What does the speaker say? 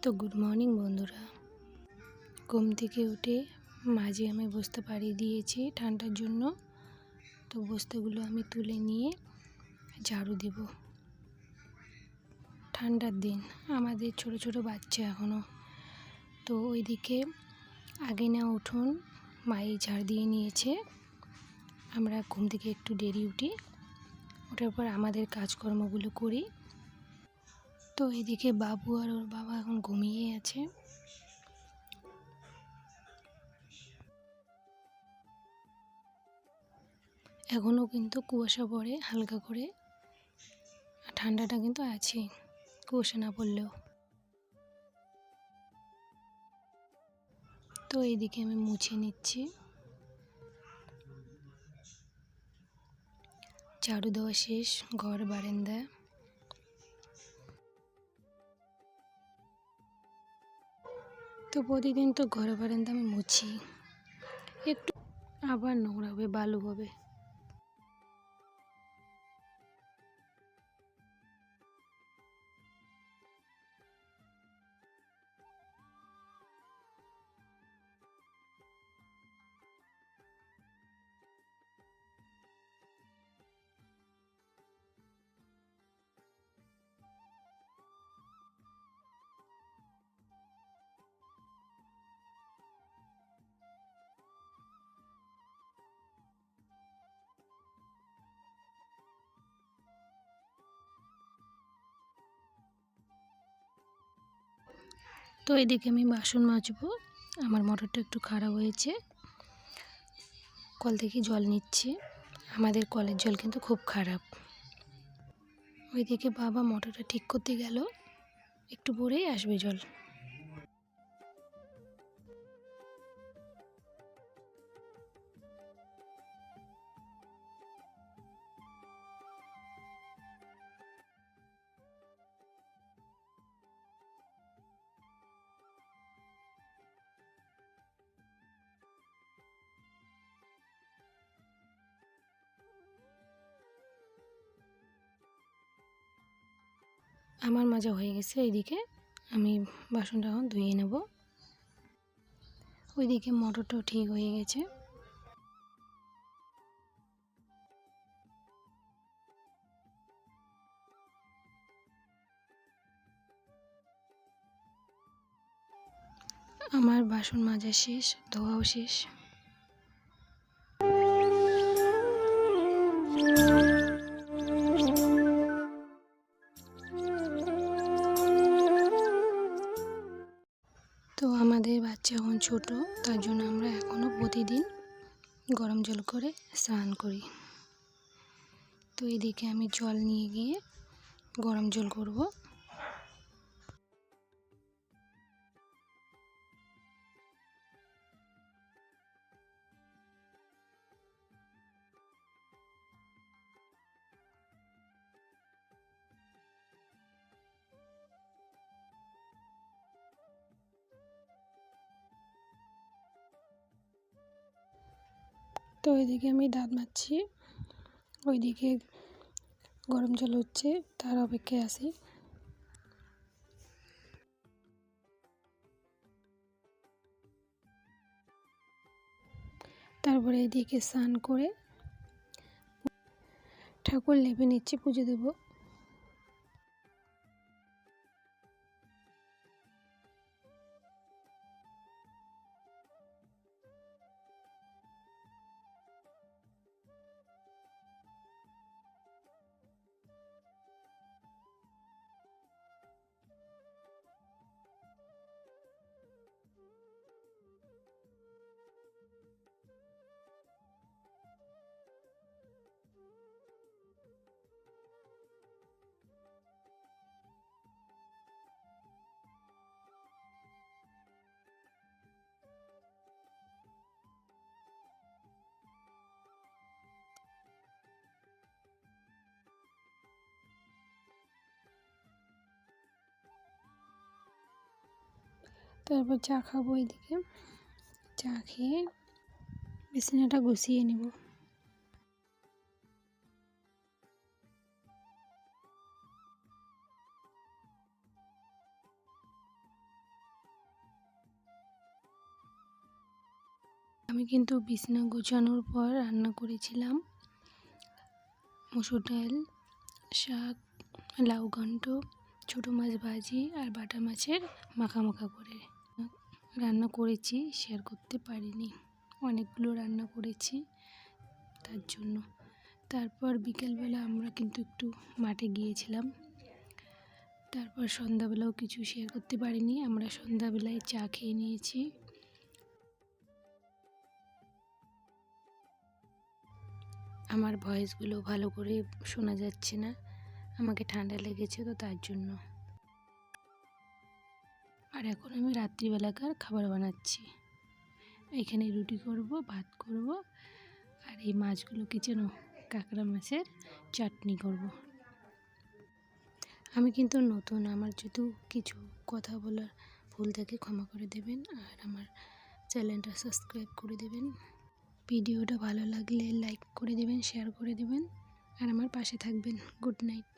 তো good morning বন্ধুরা। ঘুম থেকে উঠে মাঝে আমি বস্তা পাড়িয়ে দিয়েছি ঠান্ডার জন্য। তো বস্তাগুলো আমি তুলে নিয়ে ঝাড়ু দেব। ঠান্ডার দিন, আমাদের ছোট ছোট বাচ্চা এখনও। তো ওইদিকে আগে না উঠুন মাই ঝাড় দিয়ে নিয়েছে। আমরা ঘুম থেকে একটু দেরি উঠি, ওঠার পর আমাদের কাজকর্মগুলো করি। তো এদিকে বাবু আর ওর বাবা এখন ঘুমিয়ে আছে। এখনও কিন্তু কুয়াশা পড়ে হালকা করে, ঠান্ডাটা কিন্তু আছে কুয়াশা না পড়লেও। তো এইদিকে আমি মুছে নিচ্ছি, ঝাড়ু দেওয়া শেষ ঘর বারান্দা। তো প্রতিদিন তো ঘর বারান্দা আমি মুছি, একটু আবার নোংরা হবে, বালু হবে। তো এদিকে আমি বাসন মাজবো। আমার মোটরটা একটু খারাপ হয়েছে, কল থেকে জল নিচ্ছি। আমাদের কলের জল কিন্তু খুব খারাপ। ওইদিকে বাবা মোটরটা ঠিক করতে গেল, একটু পরেই আসবে জল। আমার মাজা হয়ে গেছে, এইদিকে আমি বাসনটা এখন ধুয়ে নেব। ওইদিকে মোটরটাও ঠিক হয়ে গেছে। আমার বাসন মাজা শেষ, ধোয়াও শেষ। তো আমাদের বাচ্চা এখন ছোট, তার জন্য আমরা এখনও প্রতিদিন গরম জল করে স্নান করি। তো এদিকে আমি জল নিয়ে গিয়ে গরম জল করব। তো এদিকে আমি দাঁত মাজছি, ওইদিকে গরম জল হচ্ছে, তার অপেক্ষায় আছি। তারপরে এদিকে স্নান করে ঠাকুর লেপে নিচ্ছি, পুজো দেব। তারপর চা খাবো, এদিকে চা খেয়ে বিছানাটা গুছিয়ে নেব। আমি কিন্তু বিছানা গোছানোর পর রান্না করেছিলাম মসুর ডাল, শাক, লাউ ঘন্ট, ছোটো মাছ ভাজি আর বাটা মাছের মাখা মাখা করে রান্না করেছি। শেয়ার করতে পারিনি, অনেকগুলো রান্না করেছি তার জন্য। তারপর বিকেলবেলা আমরা কিন্তু একটু মাঠে গিয়েছিলাম। তারপর সন্ধ্যাবেলাও কিছু শেয়ার করতে পারিনি। আমরা সন্ধ্যাবেলায় চা খেয়ে নিয়েছি। আমার ভয়েসগুলো ভালো করে শোনা যাচ্ছে না, আমাকে ঠান্ডা লেগেছে তো তার জন্য। আর এখন আমি রাত্রিবেলাকার খাবার বানাচ্ছি। এখানে রুটি করব, ভাত করব, আর এই মাছগুলোকে যেন কাঁকড়া মাছের চাটনি করব। আমি কিন্তু নতুন, আমার যদি কিছু কথা বলার ভুল থাকে ক্ষমা করে দেবেন, আর আমার চ্যানেলটা সাবস্ক্রাইব করে দেবেন। ভিডিওটা ভালো লাগলে লাইক করে দেবেন, শেয়ার করে দেবেন, আর আমার পাশে থাকবেন। Good night.